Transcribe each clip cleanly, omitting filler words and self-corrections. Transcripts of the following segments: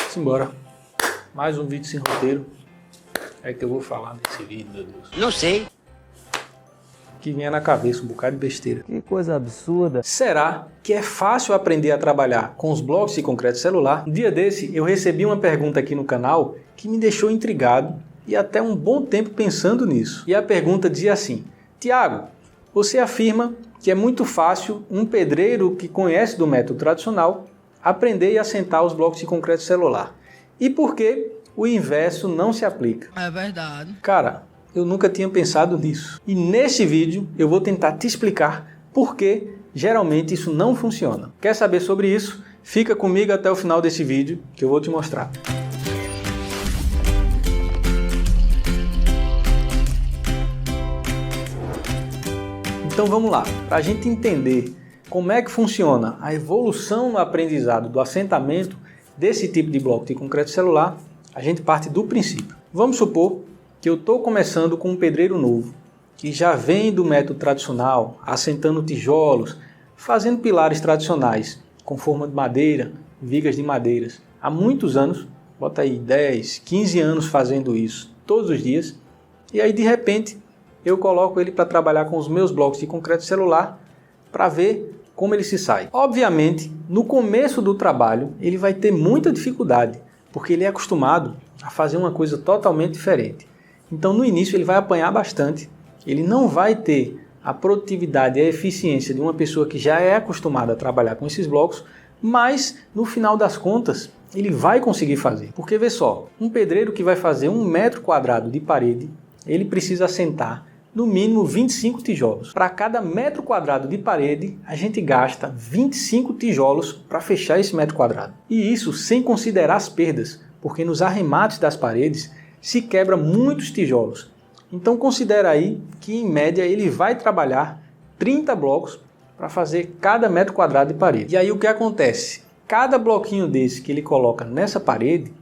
Simbora. Mais um vídeo sem roteiro. É que eu vou falar nesse vídeo, meu Deus. Não sei. Que vinha na cabeça um bocado de besteira. Que coisa absurda. Será que é fácil aprender a trabalhar com os blocos de concreto celular? Um dia desse eu recebi uma pergunta aqui no canal que me deixou intrigado e até um bom tempo pensando nisso. E a pergunta dizia assim: Tiago, você afirma que é muito fácil um pedreiro que conhece do método tradicional aprender e assentar os blocos de concreto celular. E por que o inverso não se aplica? É verdade. Cara, eu nunca tinha pensado nisso. E nesse vídeo eu vou tentar te explicar por que geralmente isso não funciona. Quer saber sobre isso? Fica comigo até o final desse vídeo que eu vou te mostrar. Então vamos lá, para a gente entender como é que funciona a evolução no aprendizado do assentamento desse tipo de bloco de concreto celular, a gente parte do princípio. Vamos supor que eu estou começando com um pedreiro novo, que já vem do método tradicional, assentando tijolos, fazendo pilares tradicionais, com forma de madeira, vigas de madeiras. Há muitos anos, bota aí 10, 15 anos fazendo isso, todos os dias, e aí de repente eu coloco ele para trabalhar com os meus blocos de concreto celular para ver como ele se sai. Obviamente, no começo do trabalho, ele vai ter muita dificuldade, porque ele é acostumado a fazer uma coisa totalmente diferente. Então, no início, ele vai apanhar bastante, ele não vai ter a produtividade e a eficiência de uma pessoa que já é acostumada a trabalhar com esses blocos, mas, no final das contas, ele vai conseguir fazer. Porque, vê só, um pedreiro que vai fazer 1 metro quadrado de parede, ele precisa assentar no mínimo 25 tijolos. Para cada metro quadrado de parede, a gente gasta 25 tijolos para fechar esse metro quadrado. E isso sem considerar as perdas, porque nos arremates das paredes se quebra muitos tijolos. Então considera aí que em média ele vai trabalhar 30 blocos para fazer cada metro quadrado de parede. E aí o que acontece? Cada bloquinho desse que ele coloca nessa parede,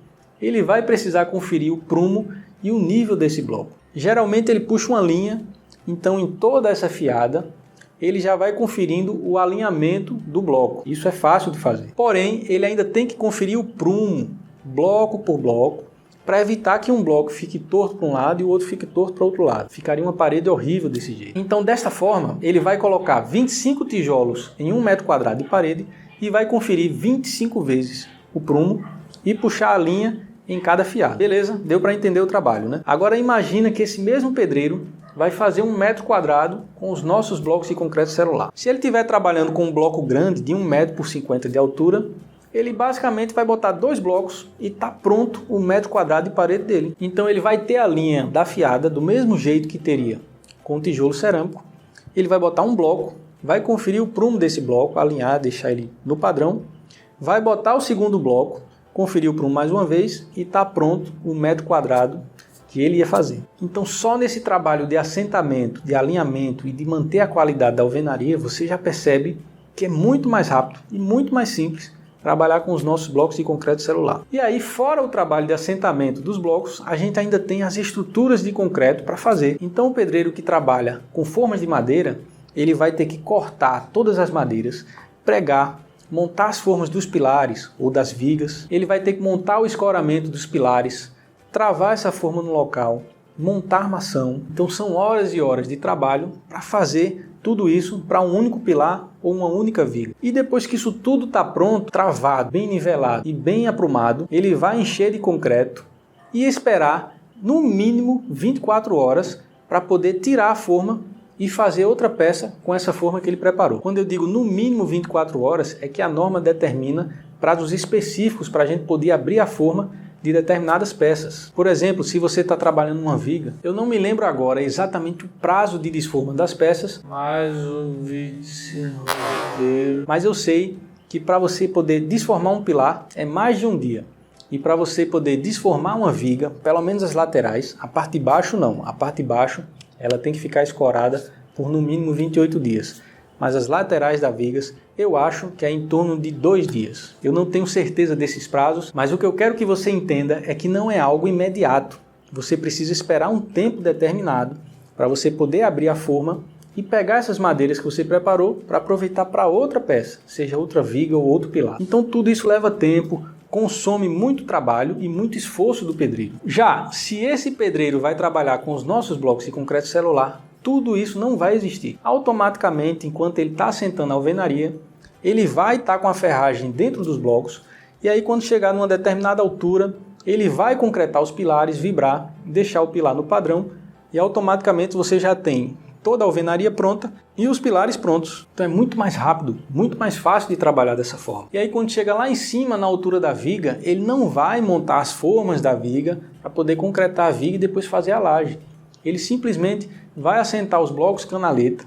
ele vai precisar conferir o prumo e o nível desse bloco. Geralmente ele puxa uma linha, então em toda essa fiada ele já vai conferindo o alinhamento do bloco. Isso é fácil de fazer. Porém, ele ainda tem que conferir o prumo, bloco por bloco, para evitar que um bloco fique torto para um lado e o outro fique torto para o outro lado. Ficaria uma parede horrível desse jeito. Então, desta forma, ele vai colocar 25 tijolos em 1 metro quadrado de parede e vai conferir 25 vezes o prumo e puxar a linha em cada fiado. Beleza? Deu para entender o trabalho, né? Agora imagina que esse mesmo pedreiro vai fazer 1 metro quadrado com os nossos blocos de concreto celular. Se ele estiver trabalhando com um bloco grande de 1 metro por 50 de altura, ele basicamente vai botar 2 blocos e está pronto o metro quadrado de parede dele. Então ele vai ter a linha da fiada do mesmo jeito que teria com o tijolo cerâmico. Ele vai botar um bloco, vai conferir o prumo desse bloco, alinhar, deixar ele no padrão, vai botar o segundo bloco, conferir o prumo mais uma vez e está pronto o metro quadrado que ele ia fazer. Então só nesse trabalho de assentamento, de alinhamento e de manter a qualidade da alvenaria, você já percebe que é muito mais rápido e muito mais simples trabalhar com os nossos blocos de concreto celular. E aí, fora o trabalho de assentamento dos blocos, a gente ainda tem as estruturas de concreto para fazer. Então o pedreiro que trabalha com formas de madeira, ele vai ter que cortar todas as madeiras, pregar, montar as formas dos pilares ou das vigas, ele vai ter que montar o escoramento dos pilares, travar essa forma no local, montar armação. Então são horas e horas de trabalho para fazer tudo isso para um único pilar ou uma única viga. E depois que isso tudo está pronto, travado, bem nivelado e bem aprumado, ele vai encher de concreto e esperar no mínimo 24 horas para poder tirar a forma e fazer outra peça com essa forma que ele preparou. Quando eu digo no mínimo 24 horas, é que a norma determina prazos específicos para a gente poder abrir a forma de determinadas peças. Por exemplo, se você está trabalhando uma viga, eu não me lembro agora exatamente o prazo de desforma das peças, mas eu sei que para você poder desformar um pilar é mais de um dia. E para você poder desformar uma viga, pelo menos as laterais, a parte de baixo não, a parte de baixo ela tem que ficar escorada por no mínimo 28 dias. Mas as laterais das vigas, eu acho que é em torno de 2 dias. Eu não tenho certeza desses prazos, mas o que eu quero que você entenda é que não é algo imediato. Você precisa esperar um tempo determinado para você poder abrir a forma e pegar essas madeiras que você preparou para aproveitar para outra peça, seja outra viga ou outro pilar. Então tudo isso leva tempo, consome muito trabalho e muito esforço do pedreiro. Já se esse pedreiro vai trabalhar com os nossos blocos de concreto celular, tudo isso não vai existir. Automaticamente, enquanto ele está assentando a alvenaria, ele vai estar com a ferragem dentro dos blocos e aí quando chegar numa determinada altura, ele vai concretar os pilares, vibrar, deixar o pilar no padrão e automaticamente você já tem toda a alvenaria pronta e os pilares prontos. Então é muito mais rápido, muito mais fácil de trabalhar dessa forma. E aí quando chega lá em cima, na altura da viga, ele não vai montar as formas da viga para poder concretar a viga e depois fazer a laje. Ele simplesmente vai assentar os blocos canaleta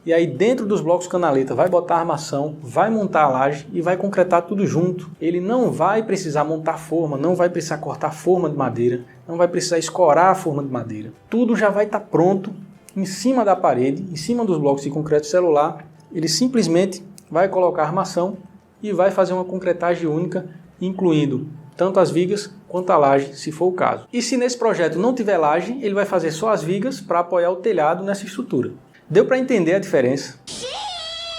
e aí dentro dos blocos canaleta vai botar a armação, vai montar a laje e vai concretar tudo junto. Ele não vai precisar montar forma, não vai precisar cortar forma de madeira, não vai precisar escorar a forma de madeira. Tudo já vai estar pronto em cima da parede, em cima dos blocos de concreto celular. Ele simplesmente vai colocar a armação e vai fazer uma concretagem única, incluindo tanto as vigas quanto a laje, se for o caso. E se nesse projeto não tiver laje, ele vai fazer só as vigas para apoiar o telhado nessa estrutura. Deu para entender a diferença?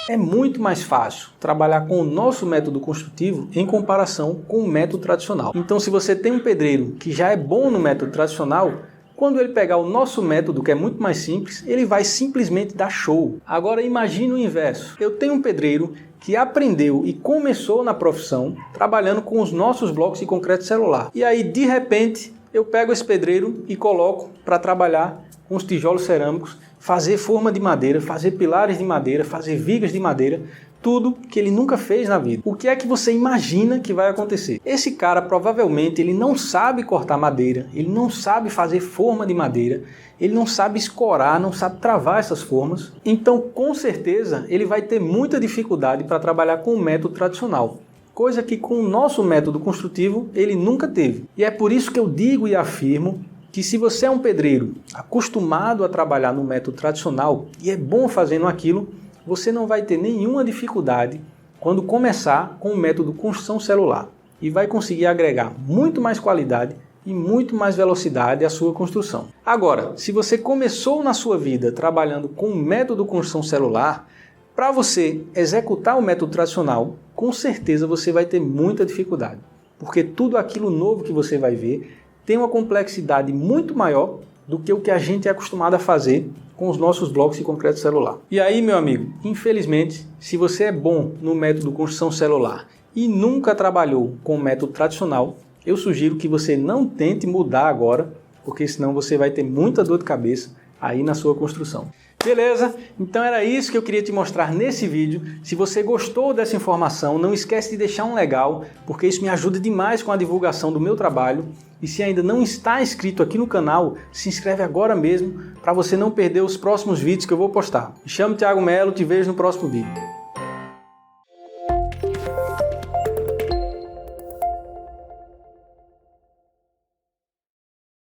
É muito mais fácil trabalhar com o nosso método construtivo em comparação com o método tradicional. Então, se você tem um pedreiro que já é bom no método tradicional, quando ele pegar o nosso método, que é muito mais simples, ele vai simplesmente dar show. Agora imagine o inverso. Eu tenho um pedreiro que aprendeu e começou na profissão trabalhando com os nossos blocos de concreto celular. E aí, de repente, eu pego esse pedreiro e coloco para trabalhar com os tijolos cerâmicos, fazer forma de madeira, fazer pilares de madeira, fazer vigas de madeira, tudo que ele nunca fez na vida. O que é que você imagina que vai acontecer? Esse cara provavelmente ele não sabe cortar madeira, ele não sabe fazer forma de madeira, ele não sabe escorar, não sabe travar essas formas. Então, com certeza, ele vai ter muita dificuldade para trabalhar com o método tradicional. Coisa que com o nosso método construtivo ele nunca teve. E é por isso que eu digo e afirmo que se você é um pedreiro acostumado a trabalhar no método tradicional e é bom fazendo aquilo, você não vai ter nenhuma dificuldade quando começar com o método construção celular e vai conseguir agregar muito mais qualidade e muito mais velocidade à sua construção. Agora, se você começou na sua vida trabalhando com o método construção celular, para você executar o método tradicional, com certeza você vai ter muita dificuldade, porque tudo aquilo novo que você vai ver tem uma complexidade muito maior do que o que a gente é acostumado a fazer com os nossos blocos de concreto celular. E aí, meu amigo, infelizmente, se você é bom no método construção celular e nunca trabalhou com o método tradicional, eu sugiro que você não tente mudar agora, porque senão você vai ter muita dor de cabeça aí na sua construção. Beleza? Então era isso que eu queria te mostrar nesse vídeo. Se você gostou dessa informação, não esquece de deixar um legal, porque isso me ajuda demais com a divulgação do meu trabalho. E se ainda não está inscrito aqui no canal, se inscreve agora mesmo para você não perder os próximos vídeos que eu vou postar. Me chamo Thiago Melo, te vejo no próximo vídeo.